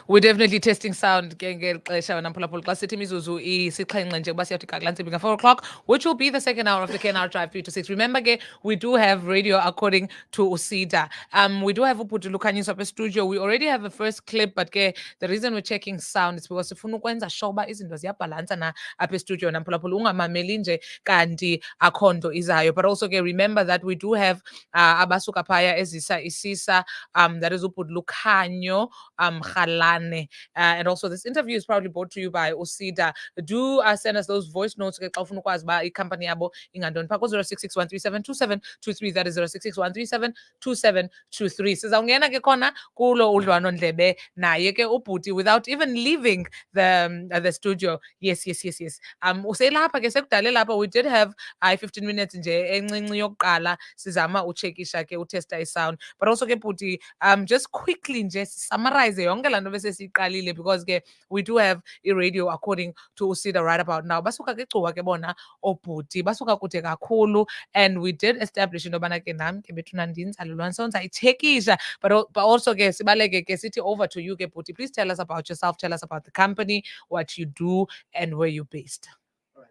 We're definitely testing sound. Before 4 o'clock, which will be the second hour of the Ken Hour Drive 3 to 6. Remember, we do have radio according to Usida. We do have Uputi Lukhanyo Ralane studio. We already have a first clip, but the reason we're checking sound is because sifuna ukwenza shoba izinto ziyabhalansa na apha studio namphulaphula ungamameli nje kanti akho nto izayo. But also remember that we do have abasuka phaya Isisa that is Uputi Lukhanyo Ralane. And also this interview is proudly brought to you by Usida. Do send us those voice notes xa ufuna ukwazi uba icompany yabo ingantoni phaa ku-0661372723. That is 0661372723. Sizawungena ke khona kulo udliwanondlebe naye ke ubhuti without even leaving the studio. Yes. Uselapha ke sekudale lapha. We did have 15 minutes nje encinci yokuqala sizama uchekisha ke utesta isound. But also ke bhuti just quickly nje summarize yonke laa nto besesiyiqalile, because we do have i-radio according to Usida right about now. Basuka ke Cuwa ke bona obhuti basuka kude kakhulu, and we did establish into yobana ke nam ke bethuna ndinzalelwane so ndizayithekisha. But also ke sibaleke ke sithi over to you ke bhuti. Please tell us about yourself, tell us about the company, what you do, and where you're based. All right.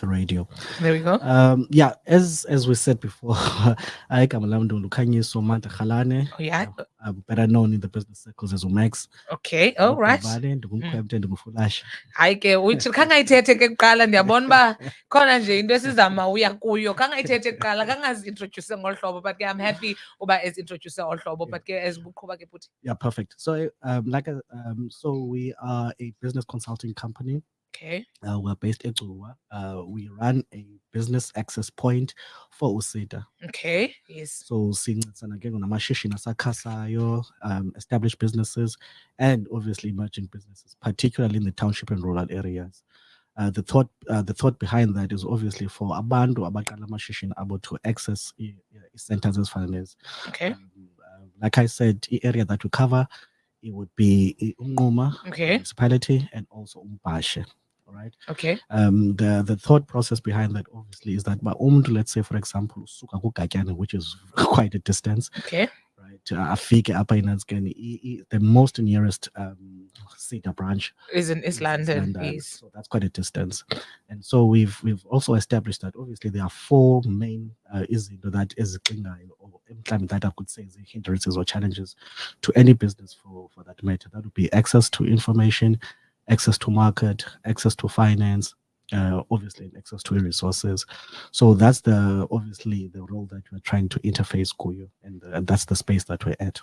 Radio. There we go. Yeah, as we said before, I am Lukhanyo Ralane. Oh, yeah. Better known in the business circles as Umax. Okay, all right. Hayi ke uthi khangayithethe ke kuqala ndiyabona uba khona nje into esizama uya kuyo. Khangayithethe kuqala kangazi-introduce ngolu hlobo, but I'm happy uba as-introduce olu hlobo, but as ubuqhuba ke bhuti. Yeah, perfect. So so we are a business consulting company. Okay. We're based in Cuwa. We run a business access point for Usida. Okay, yes. So sincedisana ke namashishini asakhasayo, established businesses, and obviously emerging businesses, particularly in the township and rural areas. The thought behind that is obviously for abantu abaqala amashishini abo to access centers as finance. Okay. Like I said, the area that we cover, it would be Umnquma municipality and also Umbashe. All right. Okay. The thought process behind that obviously is that let's say for example usuka kuGatyane, which is quite a distance. Okay. Right. Afike apha eNantsikeni, the most nearest Seda branch is in East London. Yes. So that's quite a distance. And so we've also established that obviously there are four main that is or that I could say is hindrances or challenges to any business for that matter. That would be access to information, access to market, access to finance, obviously access to resources. So that's obviously the role that we're trying to interface kuyo, and that's the space that we're at.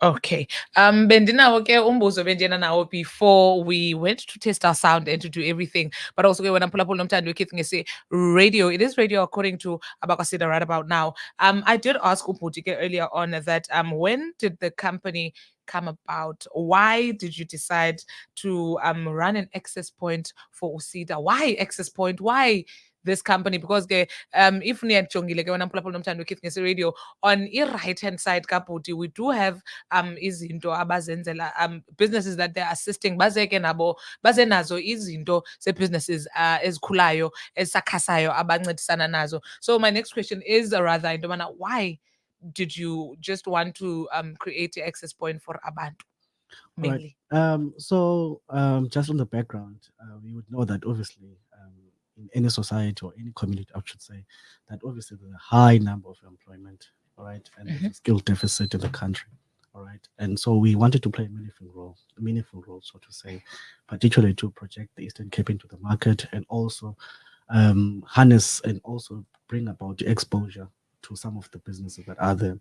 Okay. Bendinawo ke umbuzo bendiyena nawo before we went to test our sound and to do everything. But also when I'm phulaphula nomthandi wekhethi ngese radio, it is radio according to Abakasida right about now. I did ask Ubhuti earlier on that when did the company come about? Why did you decide to run an access point for Usida? Why access point? Why this company? Because if niyajongile when I'm nomthando wekhethi ngese radio, on the right hand side kabhuti we do have izinto abazenzela businesses that they're assisting, bazeke nabo bazenazo izinto businesses ezikhulayo ezisakhasayo abancedisana nazo. So my next question is rather into why did you just want to create an access point for abantu mainly? Right. So just on the background, we would know that obviously in any society or any community, I should say, that obviously there's a high number of employment, all right, and there's a skill deficit in the country, all right, and so we wanted to play a meaningful role, so to say, particularly to project the Eastern Cape into the market, and also harness and also bring about the exposure to some of the businesses that are there.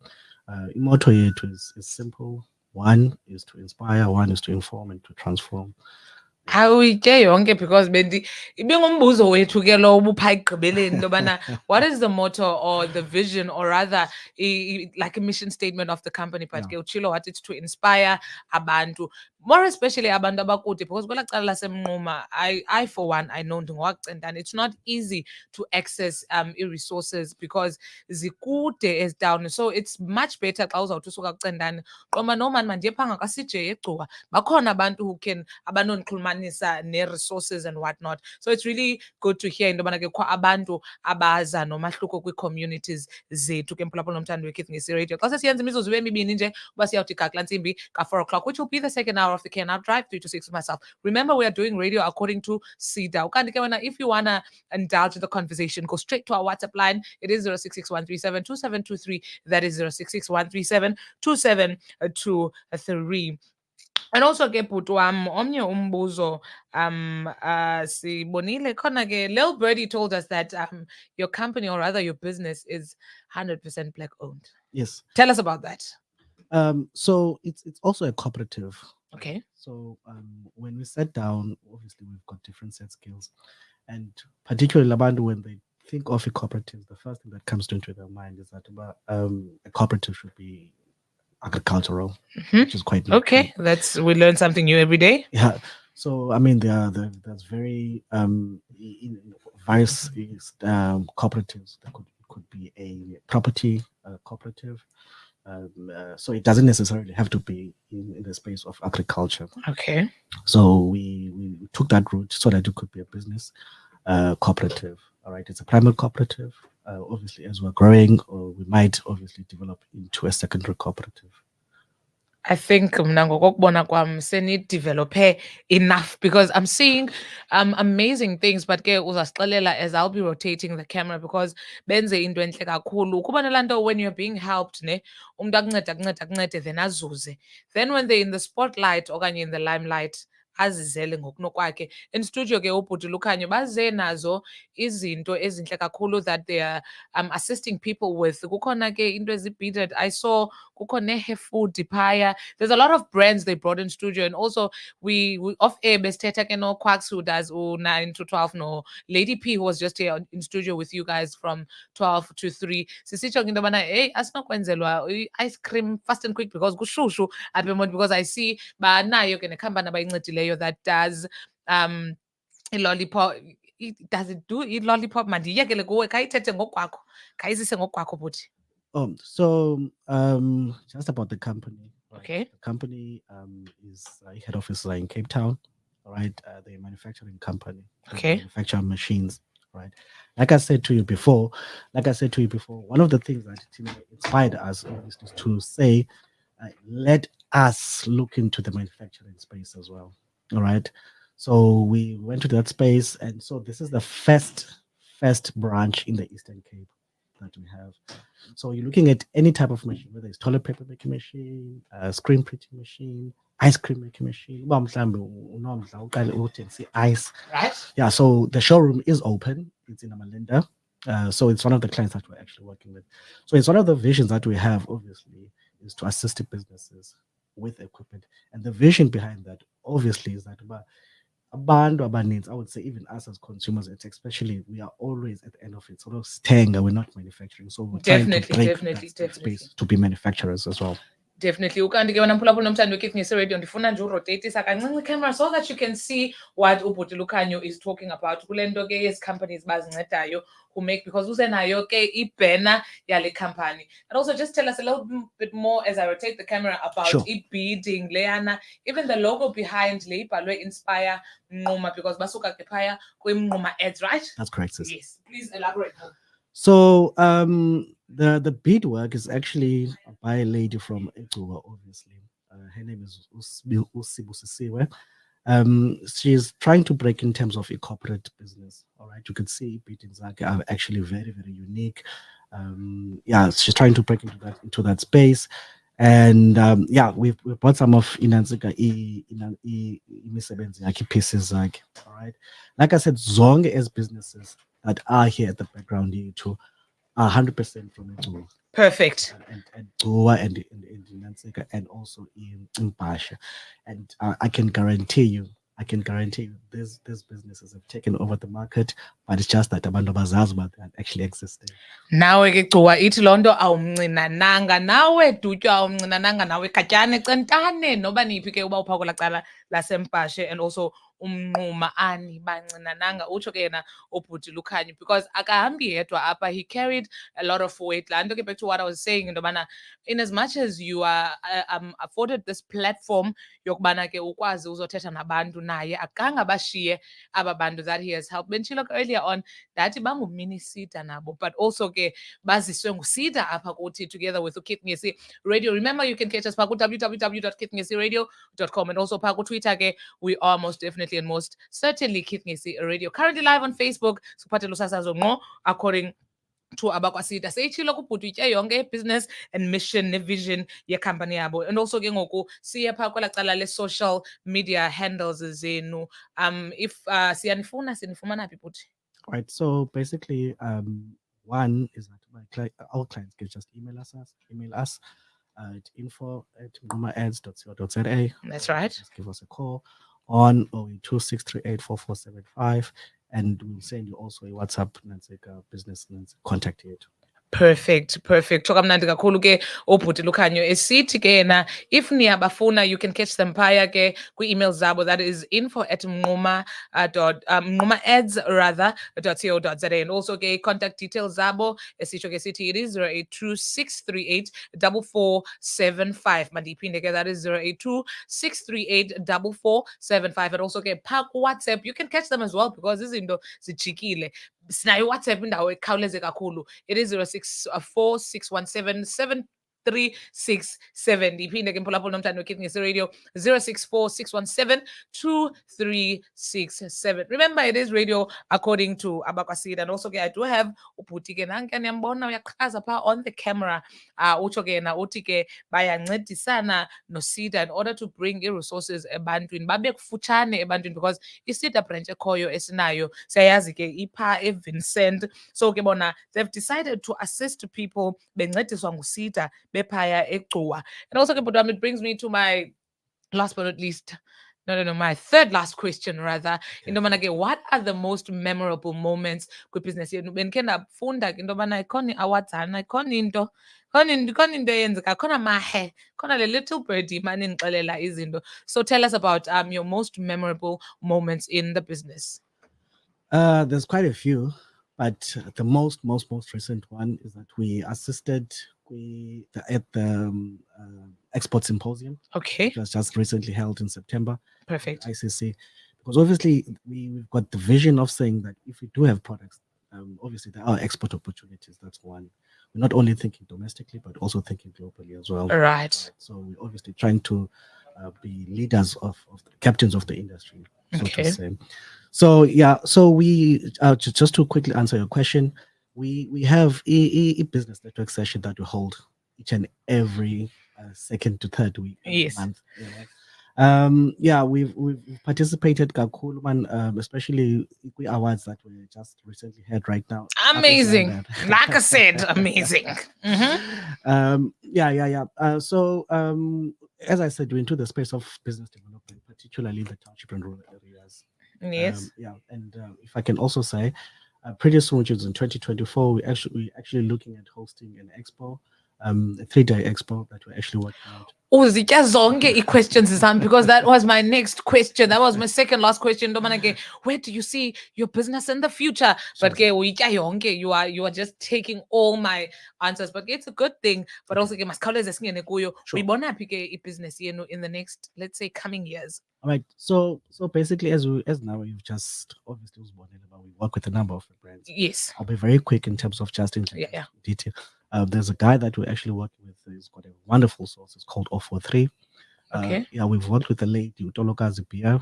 Motto here is simple. One is to inspire, one is to inform and to transform. Awuyitye yonke because ibingumbuzo wethu ke lo ubupha ekugqibeleni lobana what is the motto or the vision or rather like a mission statement of the company, but ke utshilo what it's to inspire abantu. more especially abantu abakude, because kwelaa cala lasemnquma, I for one, I know ndingowakcentana, it's not easy to access resources because zikude ezitawuni. So it's much better xa uzawuthi usuka kucentane qoma nomani mandiye phaa ngaka-CJ eGcuwa, bakhona abantu who can abanondixhulumanisa ne-resources and whatnot. So it's really good to hear into yobana ke kukho abantu abaza nomahluko kwii-communities zethu ke mphulaphula nomthando weKids Ngesi Radio. Xa sesiyenza imizuzu ibe mibini nje uba siyawuthi kakula ntsimbi ka-4 o'clock, which will be the second hour of the KNR Drive, 3 to 6 with myself. Remember, we are doing radio according to Seda. Ukanti ke wena, if you want to indulge in the conversation, go straight to our WhatsApp line. It is 0661372723. That is 0661372723. And also ke bhuti wam, omnye umbuzo sibonile khona ke Lil Birdie told us that your company, or rather your business, is 100% black owned. Yes. Tell us about that. So it's also a cooperative. Okay. So when we sat down, obviously we've got different set skills, and particularly Labandu, when they think of a cooperative, the first thing that comes into their mind is that a cooperative should be agricultural, which is quite new. Okay. We learn something new every day. Yeah. So I mean, there's very various cooperatives. That could be a property cooperative. So it doesn't necessarily have to be in the space of agriculture. Okay. So we took that route so that it could be a business cooperative. All right, it's a primary cooperative. Obviously, as we're growing, we might obviously develop into a secondary cooperative. I think mna ngokokubona kwam senidevelophe enough, because I'm seeing amazing things, but ke uzasixelela as I'll be rotating the camera, because benze into entle kakhulu. Kuba nalaa nto when you're being helped, ne, umntu akuncede then azuze. Then when they're in the spotlight okanye in the limelight, azizele ngokunokwakhe. In studio ke ubhuti Lukhanyo baze nazo izinto ezintle kakhulu that they are assisting people with. Kukhona ke into ezi-beaded. I saw kukho ne-food phaya. There's a lot of brands they brought in studio, and also we off air besithetha ke no Quacks, who does 9 to 12, no Lady P, who was just here in studio with you guys from 12 to 3. Sisitsho ke into yobana hey, asinokwenzelwa i-ice cream fast and quick because kushushu apha emoyeni, because I see banayo ke nekhampani abayincedileyo that does i-lollipop. Does it do i-lollipop? Mandiyekele kuwe, khayithethe ngokwakho, khayizise ngokwakho bhuti. So just about the company. Right? Okay. The company is head office in Cape Town. All right. They're a manufacturing company. Okay. They manufacture machines. Right. Like I said to you before, one of the things that inspired us is to say, let us look into the manufacturing space as well. All right. So we went to that space, and so this is the first branch in the Eastern Cape that we have. So you're looking at any type of machine, whether it's toilet paper making machine, screen printing machine, ice cream making machine. Ice. Right. Yeah, so the showroom is open. It's in Amalinda. So it's one of the clients that we're actually working with. So it's one of the visions that we have, obviously, is to assist businesses with equipment. And the vision behind that, obviously, is that abantu abaninzi, I would say even us as consumers, it's especially, we are always at the end of it. So we're not manufacturing. So we're trying to break that space to be manufacturers as well. Definitely. Ukanti ke wena mphulaphula nomthando weKids Ngesi Radio, ndifuna nje urotatisa kancinci camera so that you can see what ubhuti Lukhanyo is talking about. Kule nto ke yezi companies bazincedayo who make, because usenayo ke i-banner yale company. And also just tell us a little bit more as I rotate the camera about i-beading leyana, even the logo behind le ibhalwe Inspire Nquma, because basuka ke phaya kwiMnquma ads, right? That's correct, sis. Yes. Please elaborate more. So the beadwork is actually by a lady from Ecuador, obviously. Her name is Usibusisiwe. She's trying to break in terms of a corporate business. All right, you can see beadings are actually very, very unique. She's trying to break into that space. And we've brought some of Inanzika pieces. All right, like I said, zonke as businesses that are here at the background here too are 100% from Ecuador. Perfect. And Goa and also in Basha. And I can guarantee you I can guarantee you these businesses have taken over the market, but it's just that abantu abazazi uba they are actually existing. Nawe ke Gcuwa ithi loo nto awumncinananga nawe Dutywa awumncinananga nawe Khatyane Centane noba niphi ke uba uphaa kwelaa cala lasempashe and also umnquma bancinananga utsho ke yena ubhuti Lukhanyo because akahambi yedwa apha he carried a lot of weight. Laa nto ke back to what I was saying into yobana in as much as you are afforded this platform yokubana ke ukwazi uzothetha nabantu naye akanga bashiye aba bantu that he has helped. Benditshilo earlier on ndathi bangumini Seda nabo but also ke baziswe nguSeda apha kuthi together with uKit Ngesi Radio. Remember you can catch us phaa ku-www.kitngesiradio.com and also phaa ku-Twitter ke we are most definitely and most certainly Kit Ngesi Radio. Currently live on Facebook siphathele usasazo ngqo according to abakwasida seyitshilo kubhuti utye yonke business and mission nevision yecompany yabo and also ke ngoku siye phaa kwelaa cala le-social media handles zenu. If siyanifuna sinifumana phi bhuti? Right. So basically, one is that our clients can just email us at info@mnqumaads.co.za. That's right. Just give us a call on 026384475 and we'll send you also a WhatsApp business contact yethu. Perfect. Kamnandi kakhulu ke ubhuti Lukhanyo esithi ke yena if niyabafuna you can catch them phaya ke kwi-emails zabo that is info@mnqumaads rather .co.za and also ke contact details zabo esitsho ke sithi it is 0826384475 mandiyiphinde ke that is 0826384475 and also ke phaa WhatsApp you can catch them as well because izinto zijikile. Sinayo WhatsApp indawo ekhawuleze kakhulu it is 0646177367 ndiphinde ke mphulaphula nomthando weKit Ngesi Radio 0646172367. Remember it is radio according to abakwasida and also ke I do have ubhuti ke nanke niyambona uyaqhaza phaa on the camera utsho ke yena uthi ke bayancedisana noSeda in order to bring i-resources ebantwini babe kufutshane ebantwini because iSeda branch ekhoyo esinayo siyayazi ke iphaa eVincent so ke bona they've decided to assist people bencediswa nguSeda bephaya eGcuwa. And also ke bhuti wam it brings me to my last but not least my third last question rather into yobana ke what are the most memorable moments kwibhizinesi yenu? Bendikhe ndafunda ke into yobana ikhona i-awardana ikhona into eyenzeka khona mahe khona le little birdie imane indixelela izinto. So tell us about your most memorable moments in the business. There's quite a few, but the most recent one is that we assisted at the Export Symposium. Okay. It was just recently held in September. Perfect. ICC. Because obviously we've got the vision of saying that if we do have products, obviously there are export opportunities. That's one. We're not only thinking domestically, but also thinking globally as well. Right. So we're obviously trying to be leaders of the captains of the industry, so Okay. to say. So yeah, so we just to quickly answer your question, we have a business network session that we hold each and every second to third week of Yes. the month. Yeah, we've participated kakhulu man, especially the awards that we just recently had right now. Amazing. Like I said, amazing. Yeah. So as I said, we're into the space of business development, particularly in the township and rural areas. Yes. And if I can also say, pretty soon, which is in 2024, we're actually looking at hosting an expo, a 3-day expo that we're actually working out. Zitya zonke questions zam because that was my next question. That was my second last question. Where do you see your business in the future? But ke uyitya yonke, you are just taking all my answers. But it's a good thing. But also ke masikhawuleze singene kuyo. Uyibona phi ke ibhizinesi yenu in the next, let's say, coming years? All right. So basically, as now you've just obviously we work with a number of brands. Yes. I'll be very quick in terms of just in detail. There's a guy that we're actually working with. He's got a wonderful sauce. It's called 043. Okay. We've worked with the lady Utolokazi beer.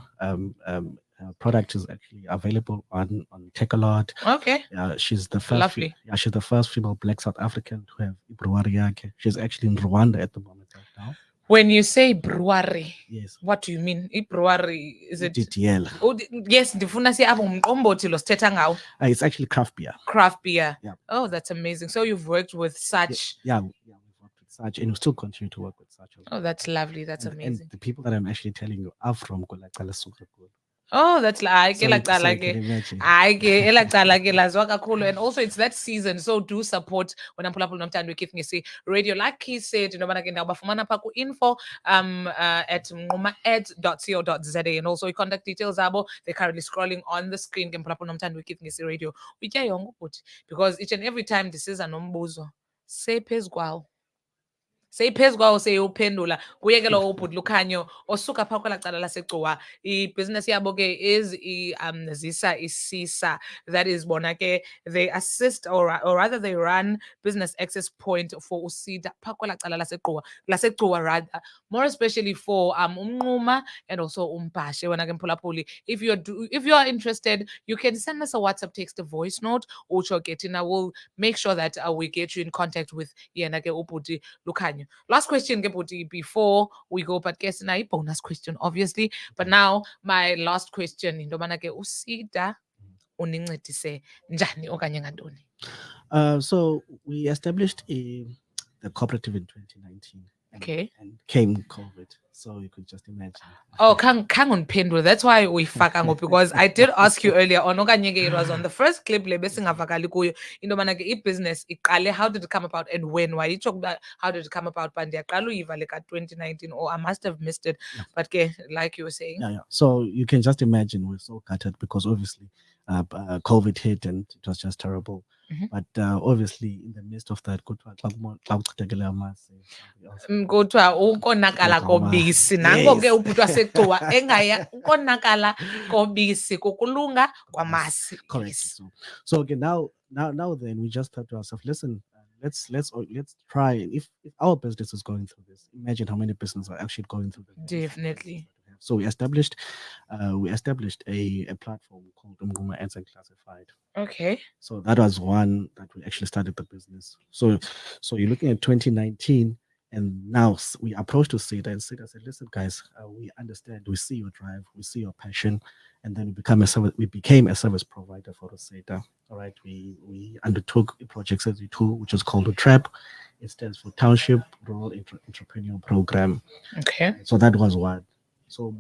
Product is actually available on Takealot. Okay. She's the first. Lovely. She's the first female Black South African to have brewery. She's actually in Rwanda at the moment right now. When you say brewery, yes, what do you mean? Brewery is it? DTL. Oh, yes, ndifuna siapho ngumqombothi lo sithetha ngawo. It's actually craft beer. Craft beer. Yeah. Oh, that's amazing. So you've worked with such. Yeah, we've worked with such, and we still continue to work with such. Oh, that's lovely. That's amazing. And the people that I'm actually telling you are from Kolakala Sukrapur. Oh, that's like So, so you can imagine. laziwa kakhulu. And also it's that season, so do support when I'm pulapula nomthando weKeith ngesi radio. Like he said, intobana ke ndawubafumana pha ku-info at mnqumaeds.co.za, and also i-contact details zabo, they're currently scrolling on the screen ke mphulaphula nomthando weKeith ngesi radio. Utya yonke ubhuti, because each and every time ndisiza nombuzo sephezu kwawo seyiphezu kwawo seyophendula kuye ke lowo ubhuti Lukhanyo osuka phaa kwelaa cala laseGcuwa. Ibhizinesi yabo ke is Zisa Isisa. That is bona ke they assist, or rather they run business access point for usida phaa kwelaa cala laseGcuwa rather, more especially for umnquma and also umbhashe. Wena ke mphulaphuli, if you are interested, you can send us a WhatsApp text, a voice note, utsho ke thina will make sure that we get you in contact with yena ke ubhuti Lukhanyo. Last question ke bhuti before we go, but guess na bonus question obviously, but now my last question into yobana ke usida unincedise njani okanye ngantoni? So we established the cooperative in 2019. Okay. And came COVID, so you could just imagine. Oh, kang undiphendule. That's why uyifaka ngo, because I did ask you earlier on okanye ke it was on the first clip le besingavakali kuyo into yobana ke ibhizinesi iqale, how did it come about and when? Wayitsho ukuba how did it come about, but ndiyaqala uyiva le ka-2019, or I must have missed it. Yeah. But ke like you were saying. Yeah. So you can just imagine we're so gutted because obviously COVID hit and it was just terrible. But obviously in the midst of that, kuthiwa ukonakala kobisi, nango ke ubhuti waseGcuwa engaya ukonakala kobisi kukulunga kwamasi. Correct. Yes. So okay, now then we just thought to ourselves, listen, let's try, if our business is going through this, imagine how many businesses are actually going through this. Definitely. So we established a platform called Mnqumaeds and Classified. Okay. So that was one that we actually started the business. So you're looking at 2019, and now we approached to Seda, and Seda said, listen, guys, we understand, we see your drive, we see your passion. And then we became a service provider for the Seda. All right. We undertook a project 32, which is called the TRAP. It stands for Township Rural Entrepreneur Program. Okay. So that was one. So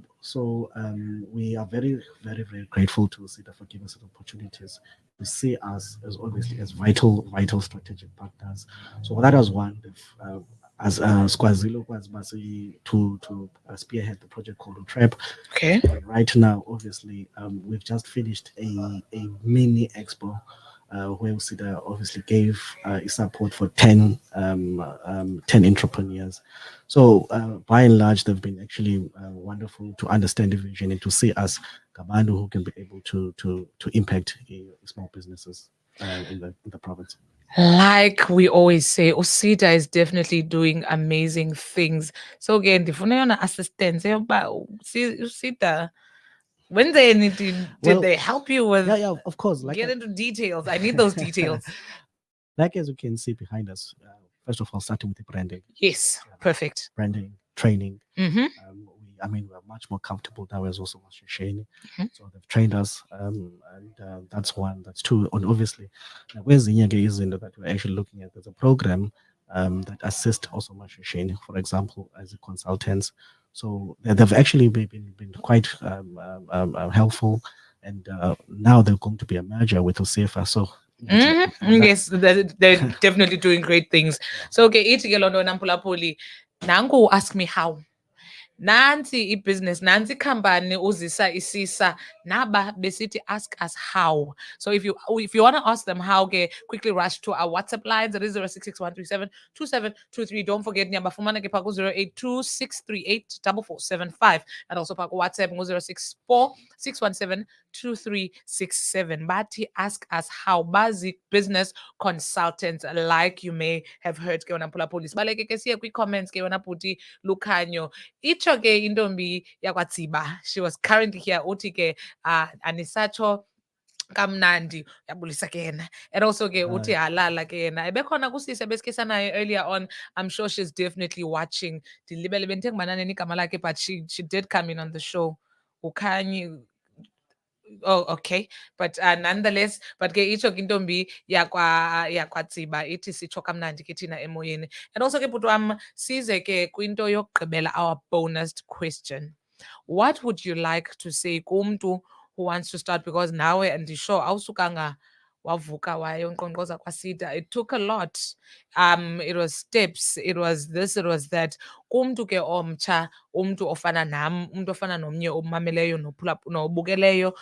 we are very, very, very grateful to Seda for giving us the opportunities to see us as obviously as vital strategic partners. So that was one. As Squazilo was to spearhead the project called Trap. Okay. Right now, obviously, we've just finished a mini expo where Seda obviously gave support for 10 entrepreneurs. So by and large, they've been actually wonderful to understand the vision and to see us Kabandu who can be able to impact small businesses in the province. Like we always say, Usita is definitely doing amazing things. So again, ndifuna yona assistance yokuba Usita, when they anything, did they help you with? Yeah, of course. Get into details. I need those details. Like as you can see behind us, first of all, starting with the branding. Yes, perfect. Branding, training. Mm-hmm. We're much more comfortable now as also Shane. So they've trained us, and that's one. That's two. And obviously, where's the that we're actually looking at? There's a program that assists also Shane, for example, as a consultants. So they've actually been quite helpful, and now they're going to be a merger with Osefa. So. Yes, they're definitely doing great things. So okay, ithi ke lonto nampulapuli, nangu ask me how. Nansi business, nansi company uzisa isisa, naba besithi ask us how. So if you want to ask them how, okay, quickly rush to our WhatsApp lines. That is 0661372723. Don't forget nyabafumana ke paku 0826384475, and also paku WhatsApp 0646172367. Bati ask us how. Basic business consultants, like you may have heard ke wena Mpulaphuli. Sibaleke ke siye kwi-comments ke wena bhuti Lukhanyo. Itsho ke intombi yakwaTsiba, she was currently here, uthi ke anisatsho kamnandi, uyabulisa ke yena. And also ke uthi halala ke yena ebekhona kusise besikhe sanaye earlier on. I'm sure she's definitely watching. Ndilibele bendithe kubananeni igama lakhe, but she did come in on the show. Ukhanyi. Oh, okay. But nonetheless, but ke itsho ke intombi yakwaTsiba ithi sitsho kamnandi ke thina emoyeni. And also ke bhuti wam size ke kwinto yokugqibela, our bonus question. what would you like to say kumntu who wants to start? Because nawe andisho awusukanga wavuka wayonkqonkqoza kwaSida. It took a lot. It was steps, it was this, it was that. Kumntu ke omtsha, umntu ofana nam, umntu ofana nomnye omameleyo nobukeleyo,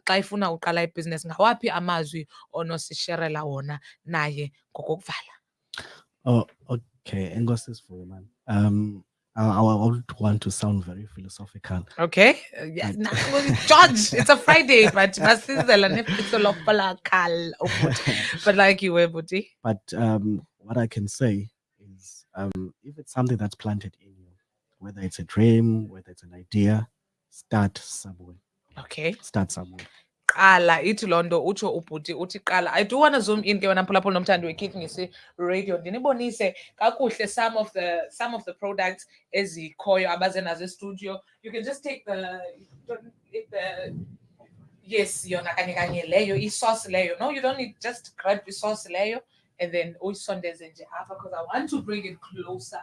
xa efuna uqala ibhizinesi, ngawaphi amazwi onosisherela wona naye ngokokuvala? Oh, okay. Enkosi Sivuyo, man. I would want to sound very philosophical. Okay. Yeah, George, it's a Friday, but masizela nefiso lokubhalakal ubhuti. But like you were, Buti. But what I can say is, if it's something that's planted in you, whether it's a dream, whether it's an idea, start somewhere. Okay. Start somewhere. Qala ithi loo nto utsho ubhuti uthi qala. I do want to zoom in ke wena mphulaphula nomthandi weKithi Ngesi Radio, ndinibonise kakuhle some of the products ezikhoyo abaze nazo estudio. You can just take the yes, yona kanye leyo isauce leyo. No, you don't need, just grab the sauce leyo and then uyisondeze nje apha, because I want to bring it closer.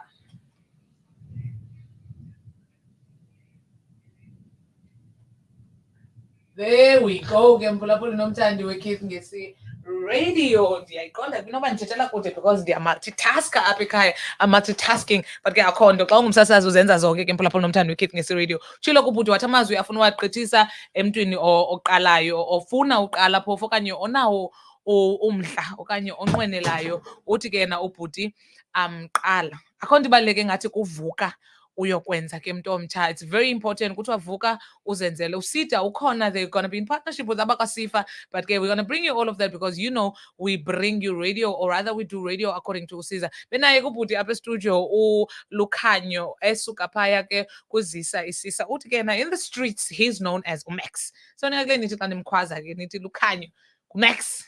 There we go ke mphulaphuli nomthandi weKithi Ngesi Radio. Ndiyayiqonda kunoba ndithethela kude because ndiyamultitaska apha ekhaya. I'm multitasking, but ke akho nto xa ungumsasazi uzenza zonke ke mphulaphuli nomthandi weKithi Ngesi Radio. Tshilo kubhuti wathi amazwi afuna uwagqithisa emntwini oqalayo, ofuna uqala phofu okanye onawo umdla okanye onqwenelayo. Uthi ke yena ubhuti qala. Akho nto ibaluleke ngathi kuvuka uyokwenza ke mntu omtsha. It's very important ukuthi wavuka uzenzele. uSida ukhona, they're going to be in partnership with abakwaSifa, but we're going to bring you all of that because we bring you radio, or rather we do radio according to uSiza. Benaye kubhuti apha estudio uLukhanyo esuka phaya ke kuzisa Isisa. Uthi ke na in the streets he's known as uMax. So niyakule nithi xa nimkhwaza ke nithi Lukhanyo kuMax.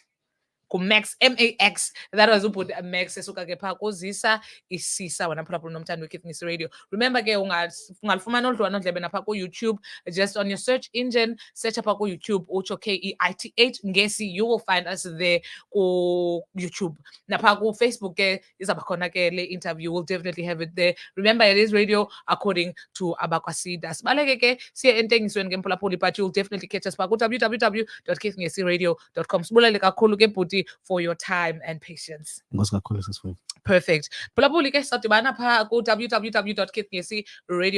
Max, MAX. That was ubhuti Max esuka ke phaa kuzisa Isisa, wena mphulaphuli nomthandi weKithi Ngesi Radio. Remember ke ungalifumana olu dliwanondlebe napha ku-YouTube, just on your search engine, search apha ku-YouTube utsho KEITH Ngesi, you will find us there ku-YouTube. Napha ku-Facebook ke izawuba khona ke le interview, we'll definitely have it there. Remember, it is radio according to abakwaSida. Sibaleke ke siye entengisweni ke mphulaphuli, but you'll definitely catch us phaa ku-www.kithngesiRadio.com. Sibulele kakhulu ke bhuti for your time and patience. Enkosi kakhulu Sisivuyo. Perfect. Phulaphuli ke sadibana phaa ku-www.kithngesiRadio